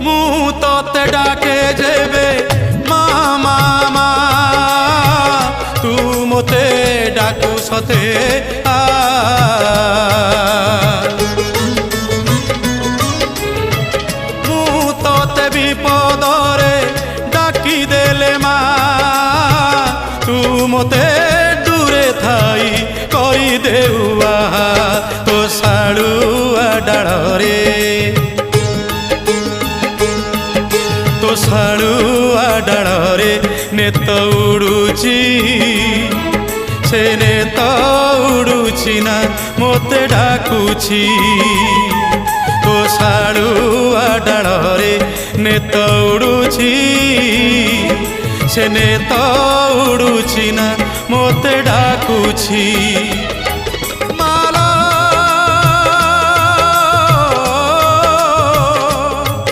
ମୁଁ ତତେ ଡାକେ ଯେବେ ମା ମା ମା ତୁ ମୋତେ ଡାକୁ ସତେ ଆ ମୁଁ ତତେ ବିପଦରେ ଡାକି ଦେଲେ ମା ତୁ ମୋତେ ଦୂରେ ଥାଇ କରିଦେଉଆ ତୋ ଶାଳୁଆ ଡାଳରେ ତୋ ଶାଳୁଆ ଡାଳରେ ନେତ ଉଡୁଛି ସେ ନେତ ଉଡୁଛି ନା ମୋତେ ଡାକୁଛି ତୋ ଶାଳୁଆ ଡାଳରେ ନେତ ଉଡୁଛି ସେ ନେତ ଉଡୁଛି ନା ମୋତେ ଡାକୁଛି।